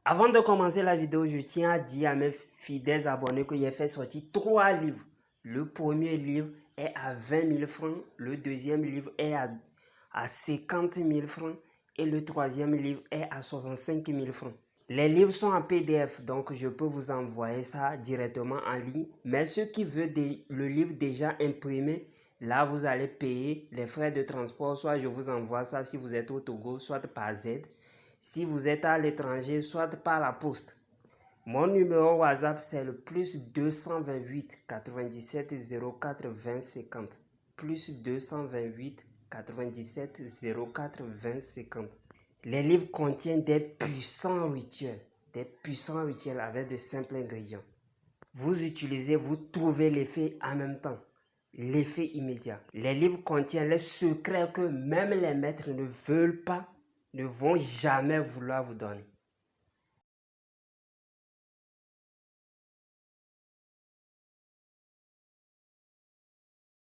Avant de commencer la vidéo, je tiens à dire à mes fidèles abonnés que j'ai fait sortir 3 livres. Le premier livre est à 20 000 francs, le deuxième livre est à 50 000 francs et le troisième livre est à 65 000 francs. Les livres sont en PDF, donc je peux vous envoyer ça directement en ligne. Mais ceux qui veulent le livre déjà imprimé, là vous allez payer les frais de transport. Soit je vous envoie ça si vous êtes au Togo, soit par Z. Si vous êtes à l'étranger, soit par la poste. Mon numéro WhatsApp, c'est le plus 228 97 04 20 50. Plus 228 97 04 20 50. Les livres contiennent des puissants rituels avec de simples ingrédients. Vous utilisez, vous trouvez l'effet en même temps, l'effet immédiat. Les livres contiennent les secrets que même les maîtres ne veulent pas, ne vont jamais vouloir vous donner.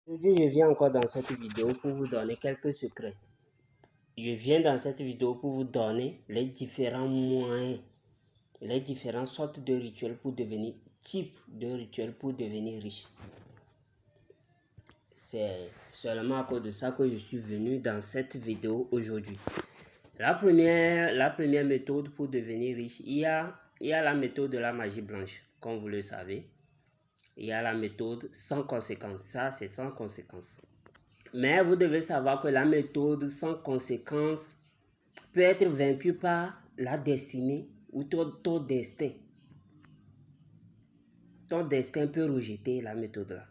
Aujourd'hui, je viens encore dans cette vidéo pour vous donner quelques secrets. Je viens dans cette vidéo pour vous donner les différents moyens, les différentes sortes de rituels pour devenir, type de rituels pour devenir riche. C'est seulement à cause de ça que je suis venu dans cette vidéo aujourd'hui. La première méthode pour devenir riche, il y a la méthode de la magie blanche, comme vous le savez. Il y a la méthode sans conséquence, ça c'est sans conséquence. Mais vous devez savoir que la méthode sans conséquence peut être vaincue par la destinée ou ton destin. Ton destin peut rejeter la méthode là.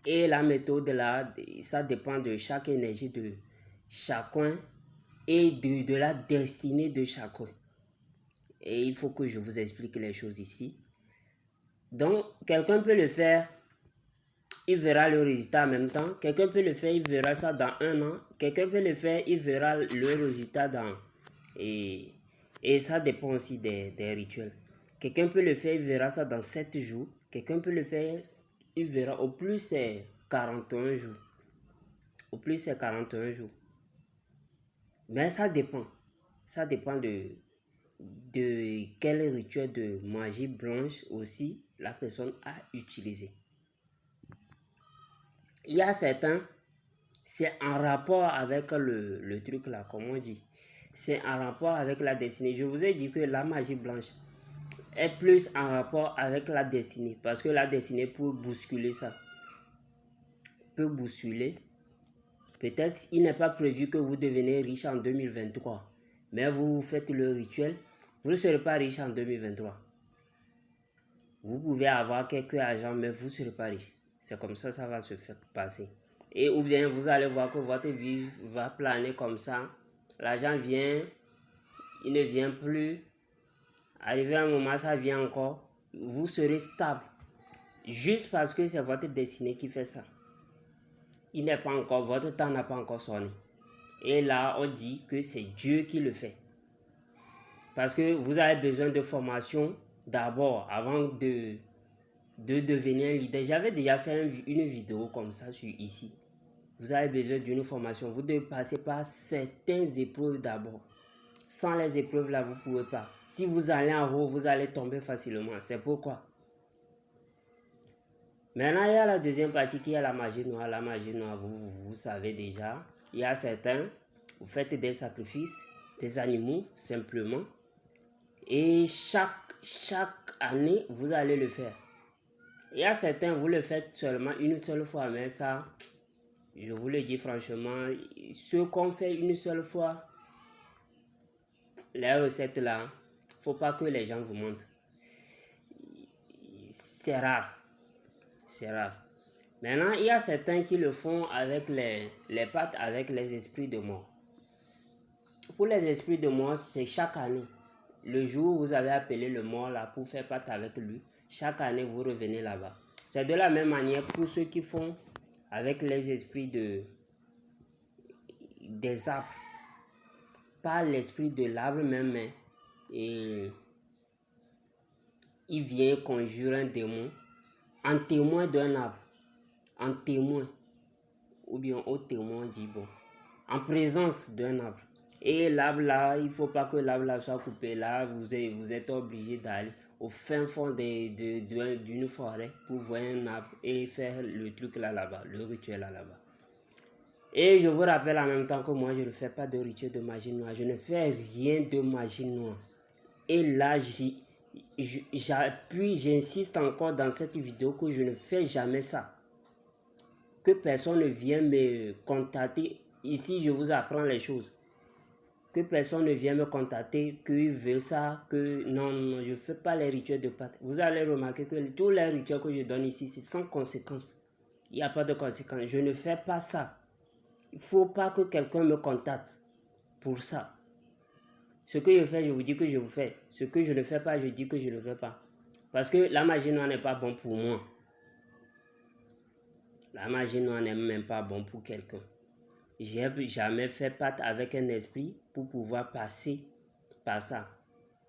Et la méthode là, ça dépend de chaque énergie de chacun et de la destinée de chacun. Et il faut que je vous explique les choses ici. Donc, quelqu'un peut le faire, il verra le résultat en même temps. Quelqu'un peut le faire, il verra ça dans 1 an. Quelqu'un peut le faire, il verra le résultat dans... Et ça dépend aussi des rituels. Quelqu'un peut le faire, il verra ça dans 7 jours. Quelqu'un peut le faire, il verra au plus c'est 41 jours. Au plus c'est 41 jours. Mais ça dépend. Ça dépend de quel rituel de magie blanche aussi la personne a utilisé. Il y a certains, c'est en rapport avec le truc là, comme on dit. C'est en rapport avec la destinée. Je vous ai dit que la magie blanche est plus en rapport avec la destinée. Parce que la destinée peut bousculer ça. Peut bousculer. Peut-être il n'est pas prévu que vous devenez riche en 2023. Mais vous faites le rituel. Vous ne serez pas riche en 2023. Vous pouvez avoir quelques argent, mais vous ne serez pas riche. C'est comme ça, ça va se faire passer. Et ou bien vous allez voir que votre vie va planer comme ça. L'argent vient, il ne vient plus. Arrivé à un moment, ça vient encore. Vous serez stable. Juste parce que c'est votre destinée qui fait ça. Il n'est pas encore, votre temps n'a pas encore sonné. Et là, on dit que c'est Dieu qui le fait. Parce que vous avez besoin de formation d'abord, avant de devenir un leader. J'avais déjà fait une vidéo comme ça sur ici. Vous avez besoin d'une formation. Vous devez passer par certaines épreuves d'abord. Sans les épreuves là, vous ne pouvez pas. Si vous allez en haut, vous allez tomber facilement. C'est pourquoi. Maintenant, il y a la deuxième partie qui est la magie noire. La magie noire, vous savez déjà. Il y a certains, vous faites des sacrifices, des animaux, simplement. Et chaque année, vous allez le faire. Il y a certains, vous le faites seulement une seule fois, mais ça, je vous le dis franchement, ce qu'on fait une seule fois, les recettes là, faut pas que les gens vous montrent. C'est rare. C'est rare. Maintenant, il y a certains qui le font avec les pâtes, avec les esprits de mort. Pour les esprits de mort, c'est chaque année. Le jour où vous avez appelé le mort là pour faire pâte avec lui, chaque année vous revenez là-bas. C'est de la même manière pour ceux qui font avec les esprits des arbres. Pas l'esprit de l'arbre même, mais il vient conjurer un démon en témoin d'un arbre. En témoin. Ou bien au témoin dit bon. En présence d'un arbre. Et là, il ne faut pas que là soit coupé. Là, vous êtes obligé d'aller au fin fond d'une forêt pour voir un arbre et faire le truc là-bas, le rituel là-bas. Et je vous rappelle en même temps que moi, je ne fais pas de rituel de magie noire. Je ne fais rien de magie noire. Et là, j'appuie, j'insiste encore dans cette vidéo que je ne fais jamais ça. Que personne ne vienne me contacter. Ici, je vous apprends les choses. Que personne ne vienne me contacter, qu'il veut ça, que non, je ne fais pas les rituels de Pâques. Vous allez remarquer que tous les rituels que je donne ici, c'est sans conséquence. Il n'y a pas de conséquences. Je ne fais pas ça. Il ne faut pas que quelqu'un me contacte pour ça. Ce que je fais, je vous dis que je vous fais. Ce que je ne fais pas, je dis que je ne le fais pas. Parce que la magie noire n'est pas bon pour moi. La magie noire n'est même pas bon pour quelqu'un. J'ai jamais fait pacte avec un esprit pour pouvoir passer par ça.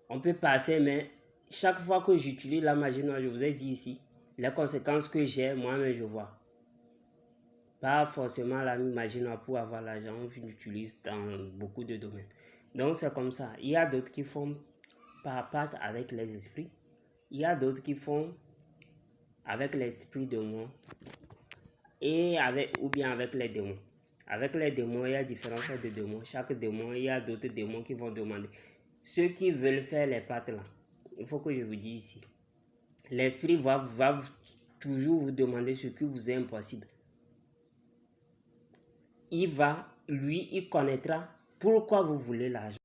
On peut passer, mais chaque fois que j'utilise la magie noire, je vous ai dit ici, les conséquences que j'ai, moi-même je vois. Pas forcément la magie noire pour avoir l'argent, on l'utilise dans beaucoup de domaines. Donc c'est comme ça. Il y a d'autres qui font par pacte avec les esprits. Il y a d'autres qui font avec l'esprit de moi ou bien avec les démons. Avec les démons, il y a différentes sortes de démons. Chaque démon, il y a d'autres démons qui vont demander. Ceux qui veulent faire les pactes là, il faut que je vous dise ici. L'esprit va toujours vous demander ce qui vous est impossible. Il connaîtra pourquoi vous voulez l'argent.